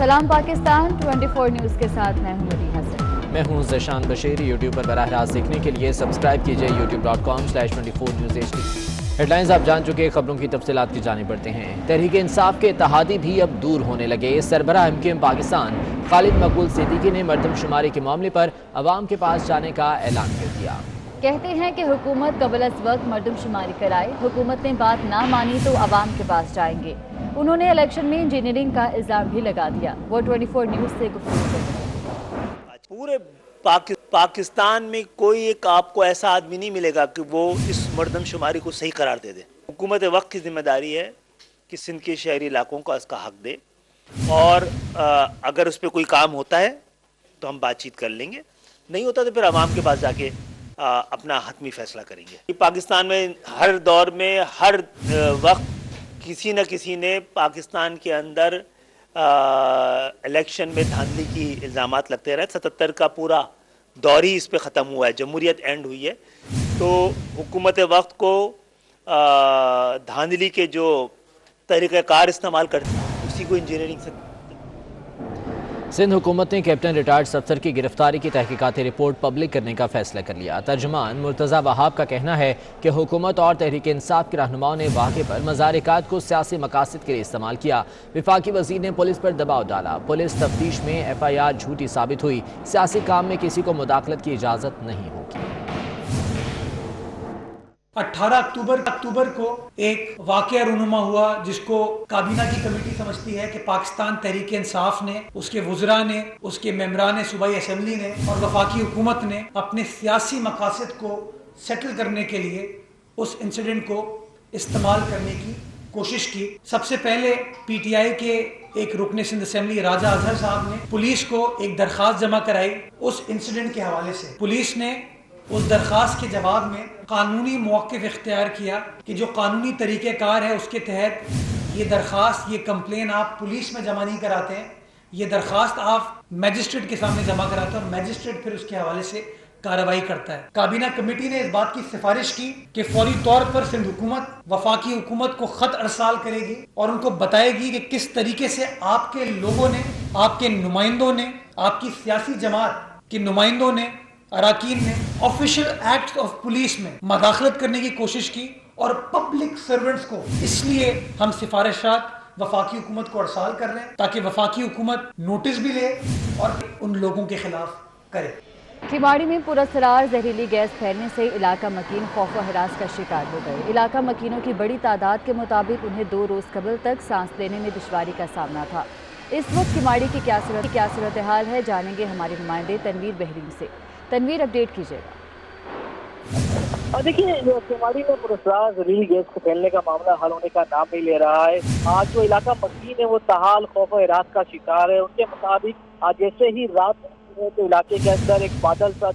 सलाम पाकिस्तान 24 न्यूज़ के साथ मैं हूं मदीहा हसन। मैं हूं ज़शान बशीर। यूट्यूब पर बराह रास्त देखने के लिए सब्सक्राइब कीजिए youtube.com/24newsHD। हेडलाइंस आप जान चुके, खबरों की तफसीलात की जाने पड़ते हैं। तहरीक इंसाफ के इत्तेहादी भी अब दूर होने लगे। सरबराह MKM पाकिस्तान खालिद मकबूल सिद्दीकी ने मरदमशुमारी के मामले पर अवाम के पास जाने का ऐलान कर दिया। कहते हैं कि हुकूमत कबल अज़ वक्त मरदमशुमारी कराए, हुकूमत ने बात ना मानी तो अवाम के पास जाएंगे। उन्होंने इलेक्शन में इंजीनियरिंग का इल्ज़ाम भी लगा दिया। वो 24 न्यूज़ से गुफ्तगू करते हैं। पूरे पाकिस्तान में कोई एक आपको ऐसा आदमी नहीं मिलेगा कि वो इस मरदमशुमारी को सही करार दे दे। हुकूमत वक्त की जिम्मेदारी है कि सिंध के शहरी इलाकों को इसका हक दे, और अगर उस पर कोई काम होता है तो हम बातचीत कर लेंगे, नहीं होता तो फिर अवाम के पास जाके अपना हतमी फैसला करेंगे। पाकिस्तान में हर दौर में हर वक्त किसी न किसी ने पाकिस्तान के अंदर इलेक्शन में धांधली की इल्ज़ामात लगते रहे। 77 का पूरा दौर ही इस पे ख़त्म हुआ है, जमहूरियत एंड हुई है। तो हुकूमत वक्त को धांधली के जो तरीक़ाकार इस्तेमाल करती है उसी को इंजीनियरिंग से। सिंध हुकूमत ने कैप्टन रिटायर्ड अफसर की गिरफ्तारी की तहकीकाती रिपोर्ट पब्लिक करने का फैसला कर लिया। तर्जुमान मुर्तज़ा वहाब का कहना है कि हुकूमत और तहरीक इंसाफ के रहनुमाओं ने वाक़े पर मज़ारिकात को सियासी मकासद के लिए इस्तेमाल किया। वफाकी वज़ीर ने पुलिस पर दबाव डाला। पुलिस तफ्तीश में FIR झूठी साबित हुई। सियासी काम में किसी को मुदाखलत की इजाज़त नहीं होगी। 18 अक्टूबर को एक वाक़या रूनुमा हुआ जिसको काबीना की कमेटी समझती है कि पाकिस्तान तहरीक इंसाफ ने, उसके वुज़रा ने, उसके मेंबरान सूबाई असम्बली ने और वफाकी हुकूमत ने अपने सियासी मकासद को सेटल करने के लिए उस इंसिडेंट को इस्तेमाल करने की कोशिश की। सबसे पहले PTI के एक रुकने सिंध असम्बली राजा अजहर साहब ने पुलिस को एक दरख्वास्त जमा कराई उस इंसिडेंट के हवाले से। पुलिस ने उस दरख्वास्त के जवाब में कानूनी मौक़िफ़ इख्तियार किया कि जो कानूनी तरीक़ेकार है उसके तहत ये दरख्वास्त, ये कंप्लेन आप पुलिस में जमा नहीं कराते हैं, ये दरख्वास्त आप मैजिस्ट्रेट के सामने जमा कराते हैं और मैजिस्ट्रेट फिर उसके हवाले से कार्रवाई करता है। काबीना कमेटी ने इस बात की सिफारिश की कि फौरी तौर पर सिंध हुकूमत वफाकी हुकूमत को ख़त अरसाल करेगी और उनको बताएगी कि किस तरीके से आपके लोगों ने, आपके नुमाइंदों ने, आपकी सियासी जमात के नुमाइंदों ने, अराकीन ने ऑफिशियल एक्ट ऑफ पुलिस में मदाखलत करने की कोशिश की और पब्लिक सर्वेंट्स को। इसलिए हम सिफारिशात वफाकी हुकूमत को अरसाल कर रहे हैं ताकि वफाकी हुकूमत नोटिस भी ले और उन लोगों के खिलाफ करे। खिमाड़ी में पुरअसरार जहरीली गैस फैलने से इलाका मकीन खौफ व हरास का शिकार हो गए। इलाका मकीनों की बड़ी तादाद के मुताबिक उन्हें 2 रोज़ कबल तक सांस लेने में दुश्वारी का सामना था। इस वक्त खिमाड़ी की क्या सूरत हाल है, जानेंगे हमारे नुमाइंदे तनवीर बहरीन से। तनवीर, अपडेट कीजिएगा। देखिए, खिमाड़ी में पुरअसरार जहरीली गैस के फैलने का मामला हल होने का नाम नहीं ले रहा है। आज जो इलाका मकीन है वो ताहाल खौफ और हिरास का शिकार है। उनके मुताबिक आज जैसे ही रात तो इलाके के अंदर एक बादल सा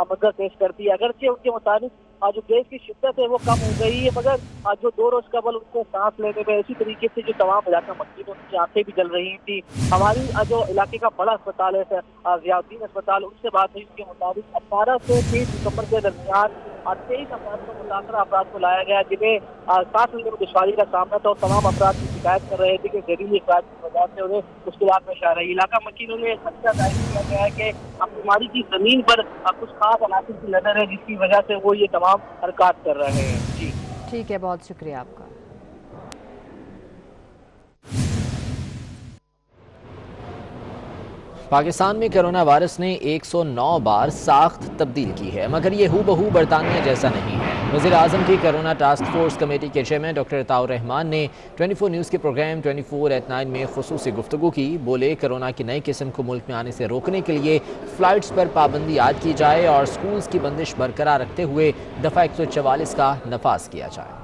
मंजर पेश करती है। अगरचे उनके मुताबिक आज जो गैस की शिद्दत है वो कम हो गई है, मगर आज जो 2 रोज कबल उनको सांस लेने में इसी तरीके से जो तमाम इलाका मकीन उनकी आंखें भी जल रही थी। हमारी जो इलाके का बड़ा अस्पताल है ज़ियाउद्दीन अस्पताल, उनसे बात हुई। उसके मुताबिक 18 से 23 दिसंबर के दरमियान 23 अफराद को मुतासरा अफराद को लाया गया जिन्हें सांस लेने में दुश्वारी का सामना था और तमाम अफराद की शिकायत कर रहे थे कि जहरीली गैस की वजह से उन्हें मुश्किलात में आ रही। इलाका मकीनों ने खदशा जाहिर किया गया है कि हमारी की जमीन पर कुछ खास अनासर की नजर है जिसकी वजह से वो ये तमाम हरकत कर रहे हैं। जी ठीक है, बहुत शुक्रिया आपका। पाकिस्तान में कोरोना वायरस ने 109 बार साख्त तब्दील की है, मगर ये हूबहू बरतानिया जैसा नहीं है। वज़ीर आज़म की कोरोना टास्क फोर्स कमेटी के चेयरमैन डॉक्टर अताउर रहमान ने 24 न्यूज़ के प्रोग्राम 24/9 में खुसूसी गुफ्तगू की। बोले, कोरोना की नई किस्म को मुल्क में आने से रोकने के लिए फ़्लाइट्स पर पाबंदी आयद की जाए और स्कूल्स की बंदिश बरकरार रखते हुए दफ़ा 144 का नफाज किया जाए।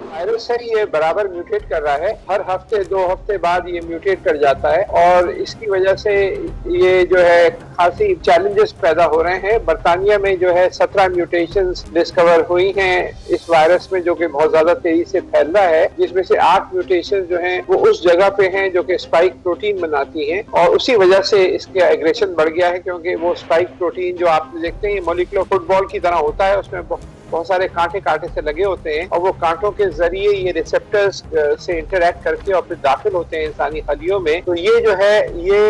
वायरस है ये बराबर म्यूटेट कर रहा है, हर हफ्ते 2 हफ्ते बाद ये म्यूटेट कर जाता है और इसकी वजह से ये जो है खासी चैलेंजेस पैदा हो रहे हैं। बरतानिया में जो है 17 म्यूटेशंस डिस्कवर हुई हैं इस वायरस में, जो कि बहुत ज्यादा तेजी से फैल रहा है, जिसमें से 8 म्यूटेशन जो हैं वो उस जगह पे हैं जो कि स्पाइक प्रोटीन बनाती हैं और उसी वजह से इसका एग्रेशन बढ़ गया है, क्योंकि वो स्पाइक प्रोटीन जो आप देखते हैं ये मॉलिक्यूलर फुटबॉल की तरह होता है, उसमें बहुत सारे कांटे कांटे से लगे होते हैं और वो कांटों के जरिए ये रिसेप्टर्स से इंटरैक्ट करके और फिर दाखिल होते हैं इंसानी खलियों में। तो ये जो है ये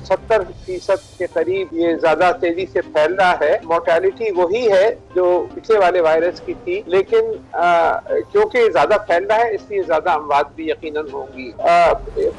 70% के करीब ये ज्यादा तेजी से फैल रहा है। मोर्टेलिटी वही है जो पिछले वाले वायरस की थी, लेकिन क्योंकि ज्यादा फैल रहा है इसलिए ज्यादा अमवात भी यकीनन होंगी।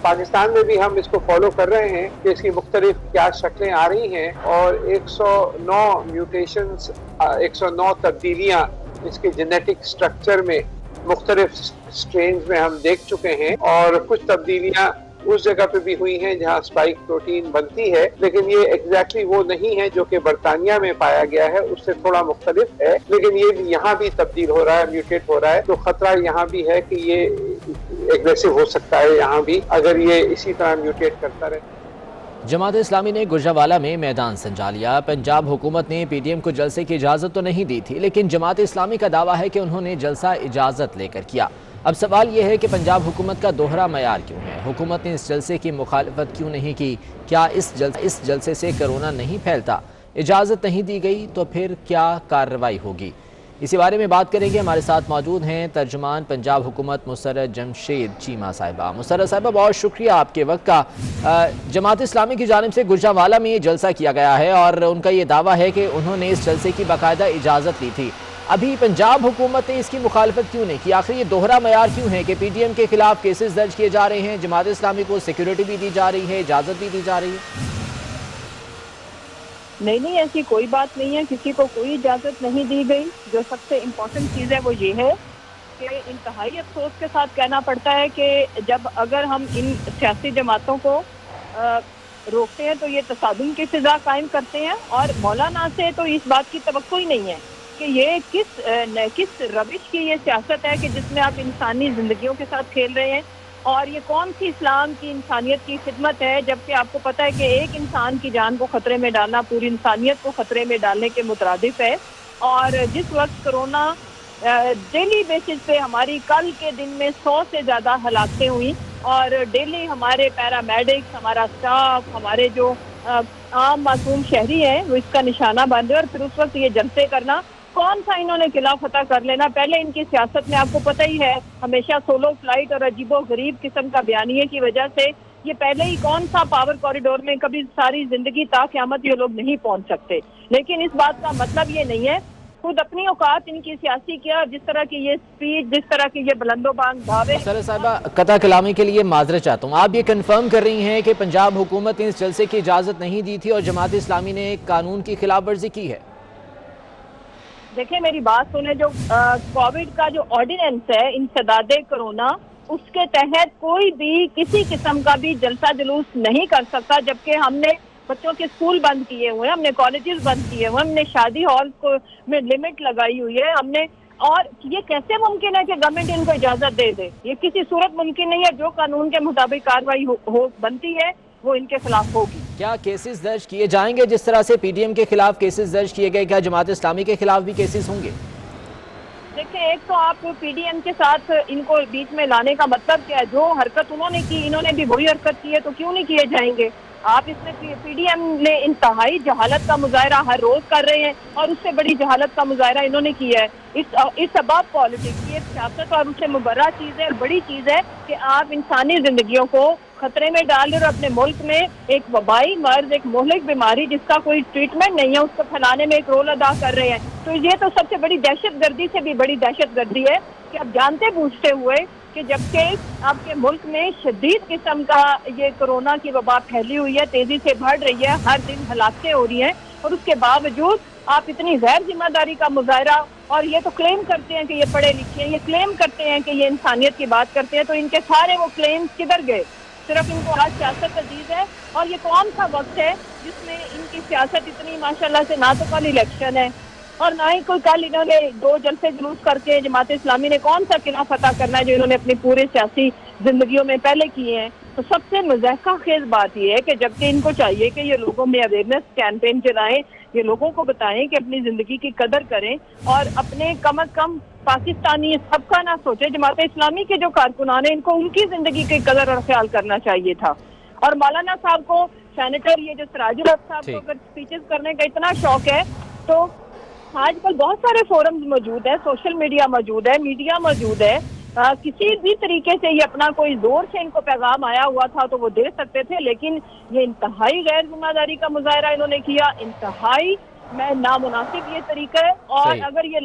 पाकिस्तान में भी हम इसको फॉलो कर रहे हैं कि इसकी मुख्तलिफ क्या शक्लें आ रही हैं और 109 म्यूटेशंस 109 तब्दीलियां इसके जेनेटिक स्ट्रक्चर में मुख्तलिफ स्ट्रेन्स में हम देख चुके हैं और कुछ तब्दीलियां उस जगह पे भी हुई हैं जहां स्पाइक प्रोटीन बनती है, लेकिन ये एग्जैक्टली वो नहीं है जो कि बरतानिया में पाया गया है, उससे थोड़ा मुख्तलिफ है, लेकिन ये भी यहाँ भी तब्दील हो रहा है, म्यूटेट हो रहा है। तो खतरा यहाँ भी है कि ये एग्रेसिव हो सकता है यहाँ भी अगर ये इसी तरह म्यूटेट करता रहे। जमात इस्लामी ने गुजरावाला में मैदान संजा लिया। पंजाब हुकूमत ने पीडीएम को जलसे की इजाज़त तो नहीं दी थी, लेकिन जमात इस्लामी का दावा है कि उन्होंने जलसा इजाज़त लेकर किया। अब सवाल यह है कि पंजाब हुकूमत का दोहरा मयार क्यों है? हुकूमत ने इस जलसे की मुखालफत क्यों नहीं की? क्या इस जलसे से कोरोना नहीं फैलता? इजाज़त नहीं दी गई तो फिर क्या कार्रवाई होगी? इसी बारे में बात करेंगे। हमारे साथ मौजूद हैं तर्जुमान पंजाब हुकूमत मुसर्रत जमशेद चीमा साहिबा। मुसर्रत साहिबा, बहुत शुक्रिया आपके वक्त का। जमात इस्लामी की जानिब से गुजरावाला में ये जलसा किया गया है और उनका ये दावा है कि उन्होंने इस जलसे की बाकायदा इजाज़त ली थी। अभी पंजाब हुकूमत ने इसकी मुखालफत क्यों नहीं की? आखिर ये दोहरा मयार क्यों है कि पीडीएम के खिलाफ केसेस दर्ज किए जा रहे हैं, जमात इस्लामी को सिक्योरिटी भी दी जा रही है, इजाज़त भी दी जा रही है? नहीं, ऐसी कोई बात नहीं है, किसी को कोई इजाज़त नहीं दी गई। जो सबसे इम्पोर्टेंट चीज़ है वो ये है कि इंतहाई अफसोस के साथ कहना पड़ता है कि जब अगर हम इन सियासी जमातों को रोकते हैं तो ये तसादुम की फिजा कायम करते हैं और मौलाना से तो इस बात की तवक्को ही नहीं है कि ये किस रविश की ये सियासत है कि जिसमें आप इंसानी ज़िंदगियों के साथ खेल रहे हैं और ये कौन सी इस्लाम की इंसानियत की खिदमत है, जबकि आपको पता है कि एक इंसान की जान को खतरे में डालना पूरी इंसानियत को खतरे में डालने के मुतरादिफ है। और जिस वक्त कोरोना डेली बेसिस पे हमारी कल के दिन में 100 से ज़्यादा हलाकतें हुई और डेली हमारे पैरामेडिक्स, हमारा स्टाफ, हमारे जो आम मासूम शहरी हैं वो इसका निशाना बन रहे और फिर उस वक्त ये जलसे करना, कौन सा इन्होंने किला फतह कर लेना। पहले इनकी सियासत में आपको पता ही है हमेशा सोलो फ्लाइट और अजीबो गरीब किस्म का बयानिए की वजह से ये पहले ही कौन सा पावर कॉरिडोर में कभी सारी जिंदगी ता क़यामत ये लोग नहीं पहुंच सकते। लेकिन इस बात का मतलब ये नहीं है, खुद अपनी औकात इनकी सियासी किया, जिस तरह की ये स्पीच, जिस तरह की ये बुलंदोबांग दावे। सर साहिबा, कता कलामी के लिए माजरत चाहता हूँ, आप ये कंफर्म कर रही हैं कि पंजाब हुकूमत ने इस जलसे की इजाज़त नहीं दी थी और जमात इस्लामी ने कानून की खिलाफ वर्जी की है? देखिए मेरी बात सुने, जो कोविड का जो ऑर्डिनेंस है इंसदादे कोरोना, उसके तहत कोई भी किसी किस्म का भी जलसा जुलूस नहीं कर सकता, जबकि हमने बच्चों के स्कूल बंद किए हुए हैं, हमने कॉलेजेस बंद किए हुए हैं, हमने शादी हॉल को में लिमिट लगाई हुई है हमने। और ये कैसे मुमकिन है कि गवर्नमेंट इनको इजाजत दे दे? ये किसी सूरत मुमकिन नहीं है। जो कानून के मुताबिक कार्रवाई हो बनती है वो इनके खिलाफ होगी। क्या केसेस दर्ज किए जाएंगे जिस तरह से पीडीएम के खिलाफ केसेस दर्ज किए गए? क्या जमात इस्लामी के खिलाफ भी केसेस होंगे? देखिए, एक तो आप पीडीएम के साथ इनको बीच में लाने का मतलब क्या है? जो हरकत उन्होंने की इन्होंने भी वही हरकत की है, तो क्यों नहीं किए जाएंगे? आप इसमें पीडीएम ने इंतहाई जहालत का मुजाहरा हर रोज कर रहे हैं और उससे बड़ी जहालत का मुजाहरा इन्होंने किया है। इस अबाब पॉलिटिक्स की सियासत और उससे मुबर्रा चीज़ है, बड़ी चीज़ है कि आप इंसानी जिंदगियों को खतरे में डाल रहे और अपने मुल्क में एक वबाई मर्ज, एक मोहलिक बीमारी जिसका कोई ट्रीटमेंट नहीं है, उसको फैलाने में एक रोल अदा कर रहे हैं। तो ये तो सबसे बड़ी दहशतगर्दी से भी बड़ी दहशतगर्दी है कि आप जानते बूझते हुए कि जबकि आपके मुल्क में शदीद किस्म का ये कोरोना की वबा फैली हुई है, तेजी से बढ़ रही है, हर दिन हलाकतें हो रही हैं, और उसके बावजूद आप इतनी गैर जिम्मेदारी का मुजाहरा, और ये तो क्लेम करते हैं कि ये पढ़े लिखे हैं, ये क्लेम करते हैं कि ये इंसानियत की बात करते हैं, तो इनके सारे वो क्लेम्स किधर गए? सिर्फ इनको आज सियासत अजीज है। और ये कौन सा वक्त है जिसमें इनकी सियासत इतनी, माशाल्लाह से ना तो कल इलेक्शन है और ना ही कोई कल इन्होंने 2 जलसे जुलूस करके जमात इस्लामी ने कौन सा किला फतह करना है जो इन्होंने अपनी पूरे सियासी जिंदगियों में पहले किए हैं। तो सबसे मज़ाक़ा खेज बात यह है कि जबकि इनको चाहिए कि ये लोगों में अवेयरनेस कैंपेन चलाएं, ये लोगों को बताएं कि अपनी जिंदगी की कदर करें और अपने कम अज कम पाकिस्तानी सबका ना सोचे, जमात इस्लामी के जो कारकुनान है इनको उनकी जिंदगी की कदर और ख्याल करना चाहिए था। और मौलाना साहब को, सेनेटर ये जो सिराजुल हक साहब को अगर स्पीचेस करने का इतना शौक है तो آج کل بہت سارے فورمز موجود ہیں, سوشل میڈیا موجود ہے, میڈیا موجود ہے. کسی بھی طریقے سے یہ اپنا کوئی زور سے ان کو پیغام آیا ہوا تھا تو وہ دے سکتے تھے, لیکن یہ انتہائی غیر ذمہ داری کا مظاہرہ انہوں نے کیا, انتہائی نامناسب یہ طریقہ ہے. اور اگر یہ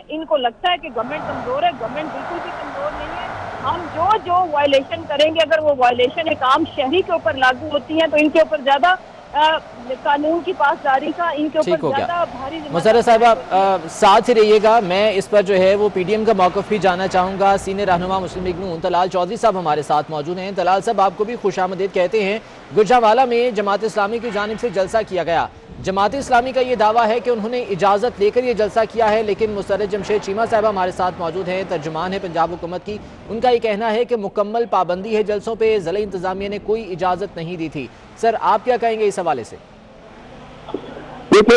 ان کو لگتا ہے کہ گورنمنٹ کمزور ہے, گورنمنٹ بالکل بھی کمزور نہیں ہے. ہم جو وائلیشن کریں گے, اگر وہ وائلیشن ایک عام شہری کے اوپر لاگو ہوتی ہیں تو ان کے اوپر زیادہ قانون کی پاسداری کا ان کے اوپر زیادہ بھاری. مسرت صاحبہ ساتھ ہی رہیے گا, میں اس پر جو ہے وہ پی ڈی ایم کا موقف بھی جاننا چاہوں گا. سینئر رہنما مسلم لیگ نون طلال چودھری صاحب ہمارے ساتھ موجود ہیں. طلال صاحب, آپ کو بھی خوش آمدید کہتے ہیں. گجرانوالہ میں جماعت اسلامی کی جانب سے جلسہ کیا گیا. جماعت اسلامی کا یہ دعویٰ ہے کہ انہوں نے اجازت لے کر یہ جلسہ کیا ہے, لیکن مسرت جمشید چیمہ صاحبہ ہمارے ساتھ موجود ہیں, ترجمان ہے پنجاب حکومت کی. ان کا یہ کہنا ہے کہ مکمل پابندی ہے جلسوں پہ, ضلعی انتظامیہ نے کوئی اجازت نہیں دی تھی. سر, آپ کیا کہیں گے اس حوالے سے؟ دیکھیں,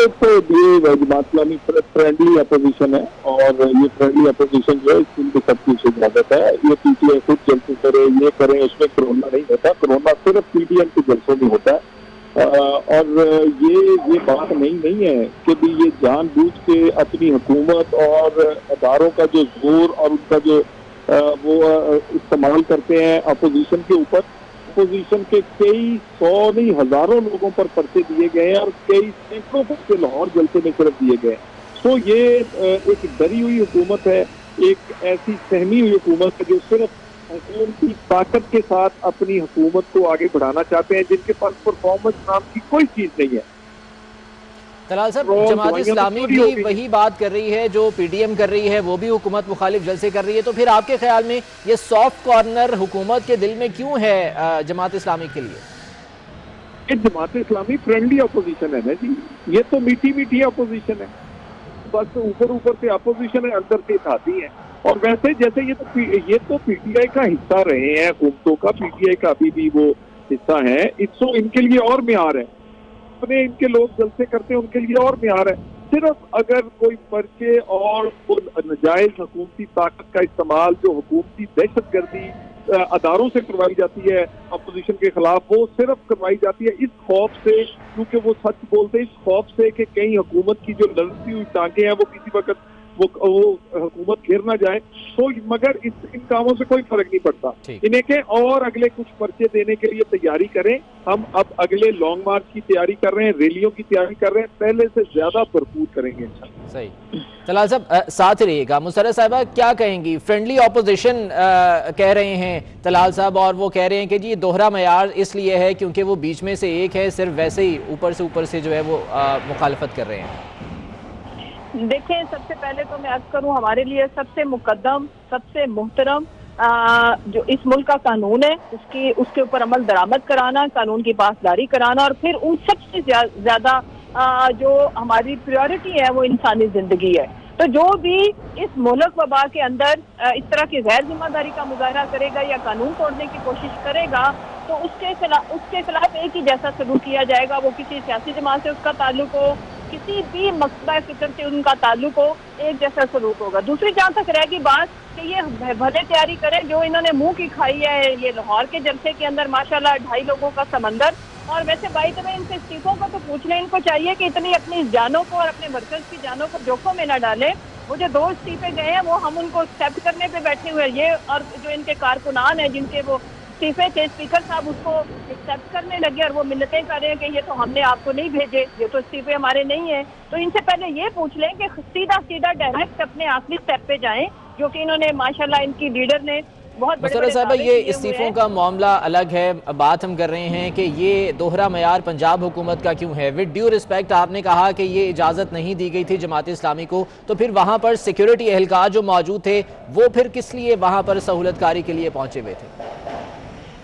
یہ جماعت اسلامی فرینڈلی اپوزیشن ہے, اور یہ فرینڈلی اپوزیشن جو ہے اس کی سب کی اجازت ہے. یہ پی ٹی آئی خود جلسے کرے, یہ کریں, اس میں کرونا نہیں ہوتا. کرونا صرف پی ٹی ایم کے جلسوں میں ہوتا ہے. اور یہ بات نہیں ہے کہ بھی یہ جان بوجھ کے اپنی حکومت اور اداروں کا جو زور اور ان کا جو وہ استعمال کرتے ہیں اپوزیشن کے اوپر. اپوزیشن کے کئی سو نہیں ہزاروں لوگوں پر پرچے دیے گئے ہیں, اور کئی سینکڑوں پرچے لاہور جلسے میں صرف دیے گئے. تو یہ ایک ڈری ہوئی حکومت ہے, ایک ایسی سہمی ہوئی حکومت ہے جو صرف حکومت کی طاقت کے ساتھ اپنی حکومت کو آگے بڑھانا چاہتے ہیں, جن کے پاس پرفارمنس نام کی کوئی چیز نہیں ہے. طلال صاحب, جماعت اسلامی بھی وہی بات کر رہی ہے جو پی ڈی ایم کر رہی ہے, وہ بھی حکومت مخالف جلسے کر رہی ہے. تو پھر آپ کے خیال میں یہ سافٹ کارنر حکومت کے دل میں کیوں ہے جماعت اسلامی کے لیے؟ جماعت اسلامی فرینڈلی اپوزیشن ہے نا جی, یہ تو میٹھی اپوزیشن ہے. بس اوپر سے اپوزیشن ہے, اندر سے کھاتی ہے. اور ویسے جیسے یہ تو پی ٹی آئی کا حصہ رہے ہیں حکومتوں کا, پی ٹی آئی کا ابھی بھی وہ حصہ ہے. ان کے لیے اور معیار ہے, اپنے ان کے لوگ جلسے کرتے ہیں ان کے لیے اور معیار ہے. صرف اگر کوئی پرچے اور ناجائز حکومتی طاقت کا استعمال جو حکومتی دہشت گردی اداروں سے کروائی جاتی ہے اپوزیشن کے خلاف, وہ صرف کروائی جاتی ہے اس خوف سے, کیونکہ وہ سچ بولتے ہیں, اس خوف سے کہ کہیں حکومت کی جو لڑتی ہوئی ٹانگیں ہیں وہ کسی وقت وہ حکومت گھر نہ جائے. تو مگر ان کاموں سے کوئی فرق نہیں پڑتا. انہیں کہ اور اگلے کچھ پرچے دینے کے لیے تیاری کریں. ہم اب اگلے لانگ مارچ کی تیاری کر رہے ہیں, ریلیوں کی تیاری کر رہے ہیں, پہلے سے زیادہ بھرپور کریں گے. صحیح. طلال صاحب ساتھ رہیے گا. مسرت صاحبہ کیا کہیں گی؟ فرینڈلی اپوزیشن کہہ رہے ہیں طلال صاحب, اور وہ کہہ رہے ہیں کہ جی یہ دوہرا معیار اس لیے ہے کیونکہ وہ بیچ میں سے ایک ہے, صرف ویسے ہی اوپر سے جو ہے وہ مخالفت کر رہے ہیں. دیکھیں, سب سے پہلے تو میں عرض کروں, ہمارے لیے سب سے مقدم, سب سے محترم جو اس ملک کا قانون ہے اس کے اوپر عمل درآمد کرانا, قانون کی پاسداری کرانا, اور پھر ان سب سے زیادہ جو ہماری پریورٹی ہے وہ انسانی زندگی ہے. تو جو بھی اس ملک وبا کے اندر اس طرح کی غیر ذمہ داری کا مظاہرہ کرے گا یا قانون توڑنے کی کوشش کرے گا تو اس کے خلاف ایک ہی جیسا سلوک کیا جائے گا. وہ کسی سیاسی جماعت سے اس کا تعلق ہو, کسی بھی مقصدہ فکر سے ان کا تعلق ہو, ایک جیسا سلوک ہوگا. دوسری جہاں تک رہ گی بات کہ یہ بھلے تیاری کریں, جو انہوں نے منہ کی کھائی ہے یہ لاہور کے جلسے کے اندر ماشاءاللہ 2.5 لوگوں کا سمندر. اور ویسے بائی تو ان سے استعفوں کو تو پوچھ لیں, ان کو چاہیے کہ اتنی اپنی جانوں کو اور اپنے مرکز کی جانوں کو جوخم میں نہ ڈالیں. وہ جو 2 استعفے گئے ہیں وہ ہم ان کو ایکسیپٹ کرنے پہ بیٹھے ہوئے ہیں, یہ اور جو ان کے کارکنان ہیں جن کے وہ استعفے تھے, اسپیکر صاحب اس کو ایکسیپٹ کرنے لگے اور وہ منتیں کر رہے ہیں کہ یہ تو ہم نے آپ کو نہیں بھیجے, یہ تو استعفے ہمارے نہیں ہیں. تو ان سے پہلے یہ پوچھ لیں کہ سیدھا ڈائریکٹ اپنے آخری سٹیپ پہ جائیں, جو کہ انہوں نے ماشاءاللہ ان کی لیڈر نے بہت بڑے صاحبہ یہ استعفوں کا معاملہ الگ ہے. بات ہم کر رہے ہیں کہ یہ دوہرا معیار پنجاب حکومت کا کیوں ہے؟ ود ڈیو رسپیکٹ, آپ نے کہا کہ یہ اجازت نہیں دی گئی تھی جماعت اسلامی کو, تو پھر وہاں پر سیکیورٹی اہلکار جو موجود تھے وہ پھر کس لیے وہاں پر سہولت کاری کے لیے پہنچے ہوئے تھے؟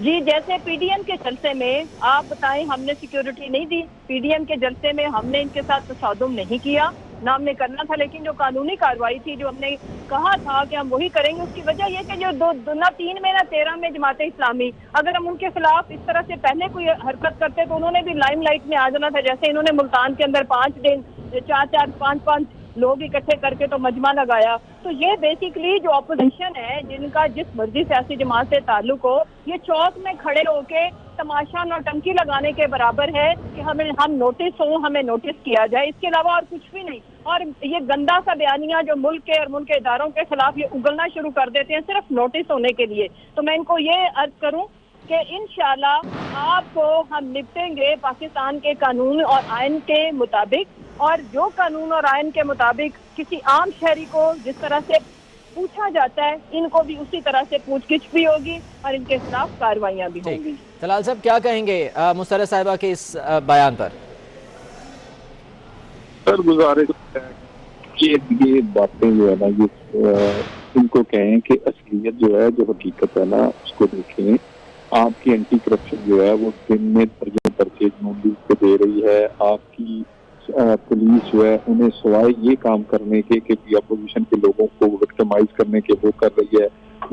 جی, جیسے پی ڈی ایم کے جلسے میں آپ بتائیں ہم نے سیکیورٹی نہیں دی. پی ڈی ایم کے جلسے میں ہم نے ان کے ساتھ تصادم نہیں کیا, نہ ہم نے کرنا تھا, لیکن جو قانونی کارروائی تھی جو ہم نے کہا تھا کہ ہم وہی کریں گے. اس کی وجہ یہ کہ جو نہ 3 میں نہ 13 میں جماعت اسلامی, اگر ہم ان کے خلاف اس طرح سے پہلے کوئی حرکت کرتے تو انہوں نے بھی لائم لائٹ میں آ جانا تھا. جیسے انہوں نے ملتان کے اندر 5 دن 4-5 لوگ اکٹھے کر کے تو مجمع لگایا. تو یہ بیسیکلی جو اپوزیشن ہے جن کا جس مرضی سیاسی جماعت سے تعلق ہو, یہ چوک میں کھڑے ہو کے تماشا نوٹنکی لگانے کے برابر ہے کہ ہم نوٹس ہوں, ہمیں نوٹس کیا جائے, اس کے علاوہ اور کچھ بھی نہیں. اور یہ گندا سا بیانیہ جو ملک کے اور ملک کے اداروں کے خلاف یہ اگلنا شروع کر دیتے ہیں صرف نوٹس ہونے کے لیے. تو میں ان کو یہ عرض کروں کہ انشاءاللہ آپ کو ہم نپٹیں گے پاکستان کے قانون اور آئین کے مطابق, اور جو قانون اور آئین کے مطابق کسی عام شہری کو جس طرح سے پوچھا جاتا ہے, ان کو بھی اسی طرح سے پوچھ گچھ بھی ہوگی اور ان کے خلاف کارروائیاں بھی ہوں گی. طلال صاحب کیا کہیں گے مسرت صاحبہ کے اس بیان پر؟ سر گزارش ہے کہ یہ باتیں جو ہے نا یہ ان کو کہیں کہ اصلیت جو ہے, جو حقیقت ہے نا اس کو دیکھیں. آپ کی اینٹی کرپشن جو ہے وہ دن میں درجن پرچیز نوٹس کو دے رہی ہے. آپ کی پولیس جو ہے انہیں سوائے یہ کام کرنے کے کہ اپوزیشن کے لوگوں کو وکٹمائز کرنے کے وہ کر رہی ہے.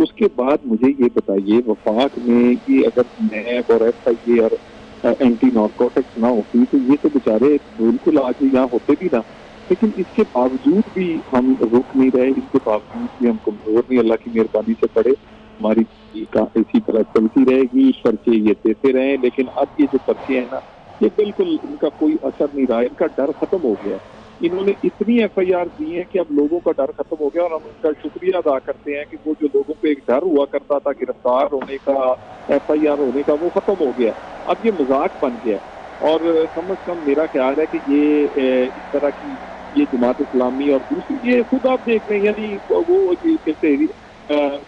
اس کے بعد مجھے یہ بتائیے وفاق میں کہ اگر نیب اور ایف آئی اے اور اینٹی نارکوٹکس نہ ہوتی تو یہ تو بیچارے بالکل آج یہاں ہوتے بھی نہ, لیکن اس کے باوجود بھی ہم رک نہیں رہے, اس کے باوجود بھی ہم کمزور نہیں. اللہ کی مہربانی سے پڑے ہماری اسی طرح چلتی رہے گی, پرچے یہ دیتے رہیں. لیکن اب یہ جو پرچے ہیں نا یہ بالکل ان کا کوئی اثر نہیں رہا, ان کا ڈر ختم ہو گیا. انہوں نے اتنی ایف آئی آر دی ہیں کہ اب لوگوں کا ڈر ختم ہو گیا, اور ہم ان کا شکریہ ادا کرتے ہیں کہ وہ جو لوگوں کو ایک ڈر ہوا کرتا تھا گرفتار ہونے کا, ایف آئی آر ہونے کا, وہ ختم ہو گیا. اب یہ مذاق بن گیا. اور کم از کم میرا خیال ہے کہ یہ اس طرح کی یہ جماعت اسلامی اور دوسری یہ خود آپ دیکھ رہے ہیں, یعنی وہ کیسے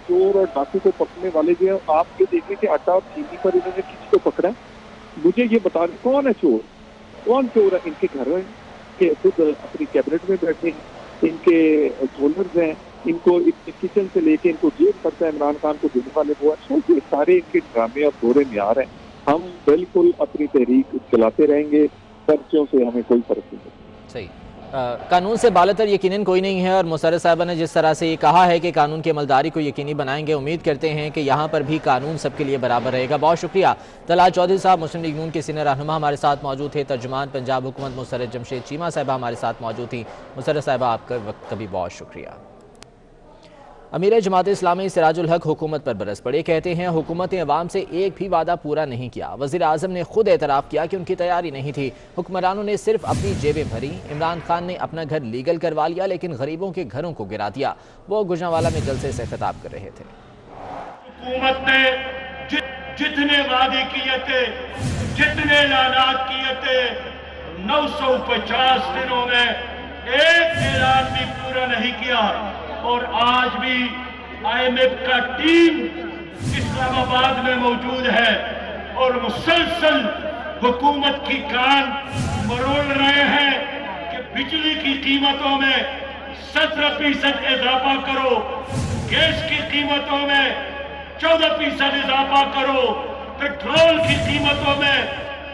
چور اور ڈاکو کو پکڑنے والے جو ہیں آپ یہ دیکھیں کہ آٹا اور چینی پر انہوں نے کسی کو پکڑا ہے. مجھے یہ بتا دیں کون ہے چور, کون چور ہے؟ ان کے گھر ہیں کہ خود اپنی کیبنٹ میں بیٹھے ہیں, ان کے جولرز ہیں, ان کو کچن سے لے کے ان کو جیل کرتا ہے عمران خان کو دینے والے وہ ہیں. سارے ان کے ڈرامے اور دورے معیار ہیں. ہم بالکل اپنی تحریک چلاتے رہیں گے, پرچوں سے ہمیں کوئی فرق نہیں ہے. صحیح, قانون سے بالاتر یقیناً کوئی نہیں ہے, اور مسرت صاحبہ نے جس طرح سے یہ کہا ہے کہ قانون کی عملداری کو یقینی بنائیں گے, امید کرتے ہیں کہ یہاں پر بھی قانون سب کے لیے برابر رہے گا. بہت شکریہ طلال چودھری صاحب, مسلم لیگ نون کے سینئر رہنما ہمارے ساتھ موجود تھے. ترجمان پنجاب حکومت مسرت جمشید چیمہ صاحبہ ہمارے ساتھ موجود تھیں. مسرت صاحبہ آپ کا وقت کا بھی بہت شکریہ. امیر جماعت اسلامی سراج الحق حکومت پر برس پڑے, کہتے ہیں حکومت نے عوام سے ایک بھی وعدہ پورا نہیں کیا. وزیر اعظم نے خود اعتراف کیا کہ ان کی تیاری نہیں تھی, حکمرانوں نے صرف اپنی جیبیں بھری. عمران خان نے اپنا گھر لیگل کروا لیا لیکن غریبوں کے گھروں کو گرا دیا. وہ گجرانوالہ میں جلسے سے خطاب کر رہے تھے. حکومت نے جتنے وعدے کیے تھے, جتنے اعلانات کیے تھے, 950 دنوں میں ایک اعلان بھی پورا نہیں کیا. اور آج بھی آئی ایم ایف کا ٹیم اسلام آباد میں موجود ہے اور مسلسل حکومت کی کان مروڑ رہے ہیں کہ بجلی کی قیمتوں میں 17% اضافہ کرو, گیس کی قیمتوں میں 14% اضافہ کرو, پیٹرول کی قیمتوں میں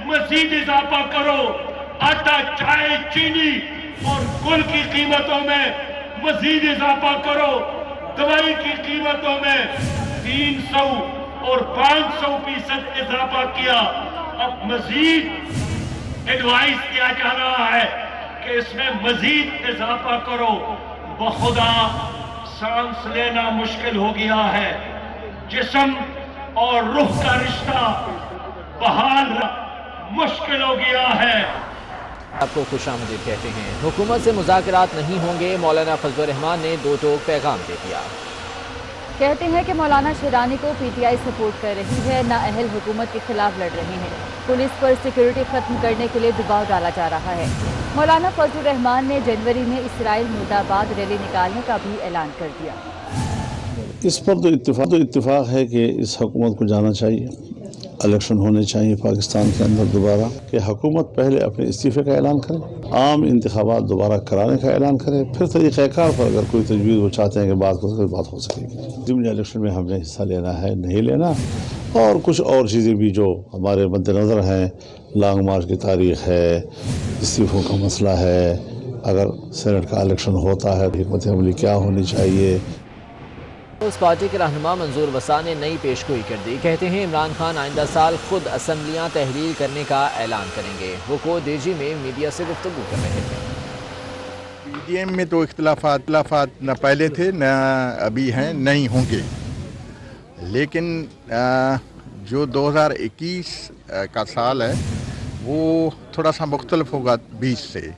مزید اضافہ کرو, آٹا, چائے, چینی اور گل کی قیمتوں میں مزید اضافہ کرو, دوائی کی قیمتوں میں 300 اور 500% اضافہ کیا. اب مزید ایڈوائز کیا جا رہا ہے کہ اس میں مزید اضافہ کرو. بخدا سانس لینا مشکل ہو گیا ہے, جسم اور روح کا رشتہ بحال مشکل ہو گیا ہے. آپ کو خوش آمدید کہتے ہیں. حکومت سے مذاکرات نہیں ہوں گے, مولانا فضل الرحمان نے دو ٹوک پیغام دے دیا. کہتے ہیں کہ مولانا شیرانی کو پی ٹی آئی سپورٹ کر رہی ہے, نااہل حکومت کے خلاف لڑ رہے ہیں. پولیس پر سیکیورٹی ختم کرنے کے لیے دباؤ ڈالا جا رہا ہے. مولانا فضل الرحمان نے جنوری میں اسرائیل مرداباد ریلی نکالنے کا بھی اعلان کر دیا. اس پر تو اتفاق ہے کہ اس حکومت کو جانا چاہیے, الیکشن ہونے چاہیے پاکستان کے اندر دوبارہ, کہ حکومت پہلے اپنے استعفے کا اعلان کرے, عام انتخابات دوبارہ کرانے کا اعلان کرے, پھر طریقہ کار پر اگر کوئی تجویز وہ چاہتے ہیں کہ بات ہو سکے گی. ضمنی الیکشن میں ہم نے حصہ لینا ہے نہیں لینا, اور کچھ اور چیزیں بھی جو ہمارے مد نظر ہیں, لانگ مارچ کی تاریخ ہے, استعفوں کا مسئلہ ہے, اگر سینٹ کا الیکشن ہوتا ہے حکمت عملی کیا ہونی چاہیے. اس پارٹی کے رہنما منظور وسا نے نئی پیشگوئی کر دی. کہتے ہیں عمران خان آئندہ سال خود اسمبلیاں تحلیل کرنے کا اعلان کریں گے. وہ کوڈیجی میں میڈیا سے گفتگو کر رہے تھے. پی ڈی ایم میں تو اختلافات نہ پہلے تھے نہ ابھی ہیں, نہیں ہوں گے, لیکن جو 2021 کا سال ہے وہ تھوڑا سا مختلف ہوگا 20 سے.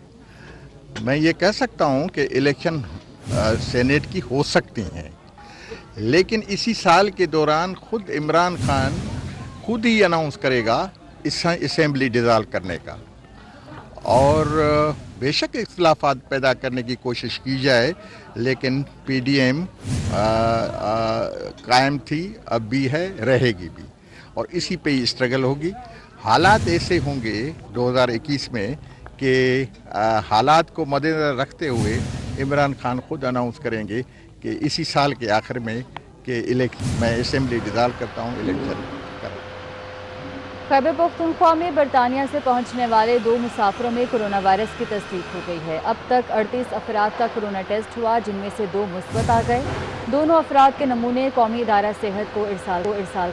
मैं ये कह सकता हूँ कि इलेक्शन सेनेट की हो सकती हैं, लेकिन इसी साल के दौरान खुद इमरान खान खुद ही अनाउंस करेगा इस असेंबली डिज़ाल्व करने का। और बेशक इख्तिलाफात पैदा करने की कोशिश की जाए, लेकिन पीडीएम कायम थी, अब भी है, रहेगी भी, और इसी पे ही स्ट्रगल होगी। हालात ऐसे होंगे 2021 में कि हालात को मद्देनजर रखते हुए इमरान खान खुद अनाउंस करेंगे कि इसी साल के आखिर में कि मैं असेंबली डिज़ाल्व करता हूँ, इलेक्शन करूँ। खैबर पख्तूनख्वा में बरतानिया से पहुंचने वाले 2 मुसाफिरों में कोरोना वायरस की तस्दीक हो गई है। अब तक 38 अफराद का कोरोना टेस्ट हुआ, जिनमें से 2 मुस्बत आ गए। दोनों अफराद के नमूने कौमी इदारा सेहत को इरसाल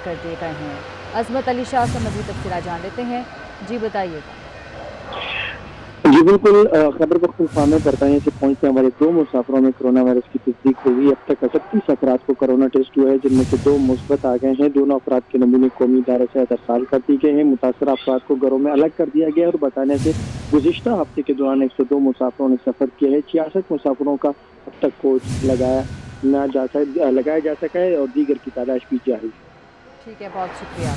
कर दिए गए हैं। अजमत अली शाह से मज़ीद तफसीलात जान लेते हैं। जी बताइएगा। जी बिल्कुल, खैबर पख्तूनख्वा में बरतानिया से पहुंचने वाले 2 मुसाफिरों में कोरोना वायरस की तस्दीक हो गई। अब तक 38 अफराद को कोरोना टेस्ट हुआ है, जिनमें से 2 मुस्बत आ गए हैं। दोनों अफराद के नमूने कौमी इदारे से इरसाल कर दिए गए हैं। मुतासरा अफराद को घरों में अलग कर दिया गया है और बरतानिया से गुज़िश्ता हफ्ते के दौरान 102 मुसाफिरों ने सफ़र किया है। 66 मुसाफिरों का अब तक कोच लगाया जा सका है और दीगर की तलाश की जारी। ठीक है, बहुत शुक्रिया।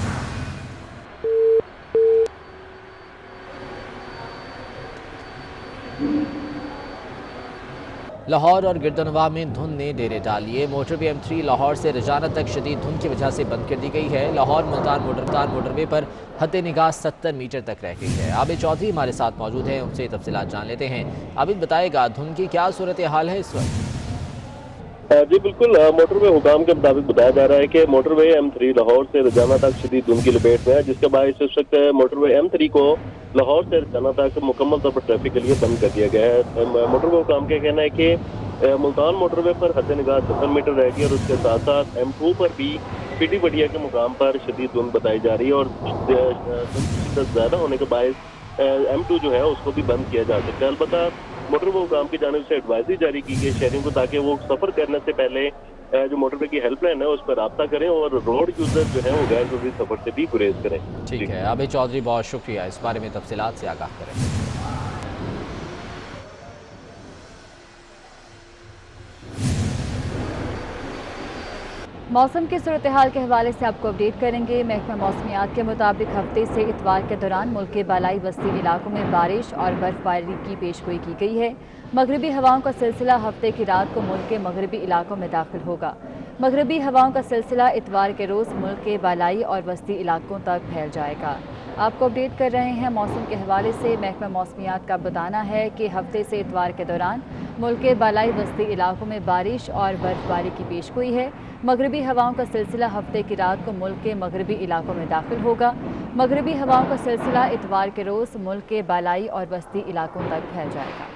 लाहौर और गिरदनवाह में धुंध ने डेरे डाल लिए। मोटरवे M3 लाहौर से रजाना तक शदीद धुंध की वजह से बंद कर दी गई है। लाहौर मुल्तान मोटरवे पर हद निगाह 70 मीटर तक रह गई है। आबिद चौधरी हमारे साथ मौजूद हैं, उनसे तफसीलात जान लेते हैं। आबिद बताएगा, धुंध की क्या सूरत हाल है इस वक्त? जी बिल्कुल, मोटरवे हुकाम के मुताबिक बताया जा रहा है कि मोटरवे M3 लाहौर से रजाना तक शदीद धुंध की लपेट में है, जिसके बायस इस वक्त मोटरवे M3 को लाहौर से रजाना तक मुकम्मल तौर पर ट्रैफिक के लिए बंद कर दिया गया है। मोटरवे हुकाम का कहना है कि मुल्तान मोटरवे पर हद निगाह 70 मीटर रहेगी और उसके साथ साथ M2 पर भी पीटी बटिया के मुकाम पर शदीद धुंध बताई जा रही है और शिद्दत ज़्यादा होने के बायस M2 जो है उसको भी बंद किया जा सकता है। अलबत्ता मोटरवे हुकाम की जानिब से एडवाइजरी जारी की गई शहरियों को, ताकि वो सफ़र करने से पहले जो मोटरवे की हेल्पलाइन है उस पर रब्ता करें और रोड यूजर जो है वो गैर जरूरी सफ़र से भी गुरेज करें। ठीक है, आबिद चौधरी बहुत शुक्रिया, इस बारे में तफसीलात से आगाह करें। मौसम की सूरत हाल के हवाले से आपको अपडेट करेंगे। महकमा मौसमियात के मुताबिक हफ्ते से इतवार के दौरान मुल्क के बालाई वस्ती इलाकों में बारिश और बर्फबारी की पेशगोई की गई है। मगरबी हवाओं का सिलसिला हफ्ते की रात को मुल्क के मगरबी इलाकों में दाखिल होगा। मगरबी हवाओं का सिलसिला इतवार के रोज़ मुल्क के बालाई और वस्ती इलाकों तक फैल जाएगा। आपको अपडेट कर रहे हैं मौसम के हवाले से। महकमा मौसमियात का बताना है कि हफ्ते से इतवार के दौरान मुल्क के बालाई वस्ती इलाकों में बारिश और बर्फबारी की पेशगोई है। मगरबी हवाओं का सिलसिला हफ्ते की रात को मुल्क के मगरबी इलाकों में दाखिल होगा। मगरबी हवाओं का सिलसिला इतवार के रोज़ मुल्क के बालाई और वस्ती इलाकों तक फैल जाएगा।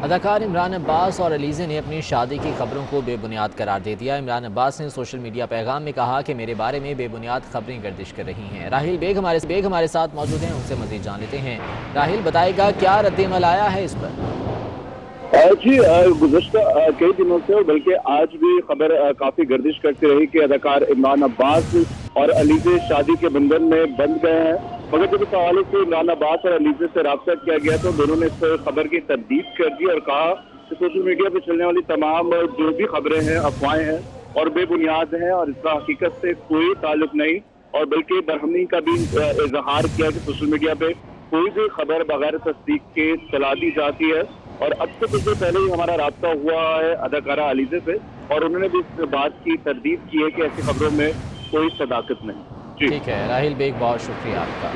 अदाकार इमरान अब्बास और अलीज़े ने अपनी शादी की खबरों को बेबुनियाद करार दे दिया। इमरान अब्बास ने सोशल मीडिया पैगाम में कहा कि मेरे बारे में बेबुनियाद खबरें गर्दिश कर रही हैं। राहिल बेग हमारे साथ मौजूद हैं, उनसे मज़ीद जान लेते हैं। राहिल बताएगा, क्या रद्द-ए-अमल आया है इस पर? जी गुज़श्ता कई दिनों से और बल्कि आज भी खबर काफ़ी गर्दिश करती रही कि अदाकार इमरान अब्बास और अलीज़े शादी के बंधन में बंध गए हैं। मगर जब इस हवाले से इमरान अब्बास और अलीज़े से रब्ता किया गया तो दोनों ने इस खबर की तरदीद कर दी और कहा कि सोशल मीडिया पर चलने वाली तमाम जो भी खबरें हैं अफवाहें हैं और बेबुनियाद हैं और इसका हकीकत से कोई ताल्लुक नहीं, और बल्कि बरहमी का भी इजहार किया कि सोशल मीडिया पे कोई भी खबर बगैर तस्दीक के चला दी जाती है। और अब से कुछ देर पहले ही हमारा रब्ता हुआ है अदाकारा अलीज़े से और उन्होंने भी इस बात की तरदीद की है कि ऐसी खबरों में कोई सदाकत नहीं। ठीक है राहिल बेग, बहुत शुक्रिया आपका।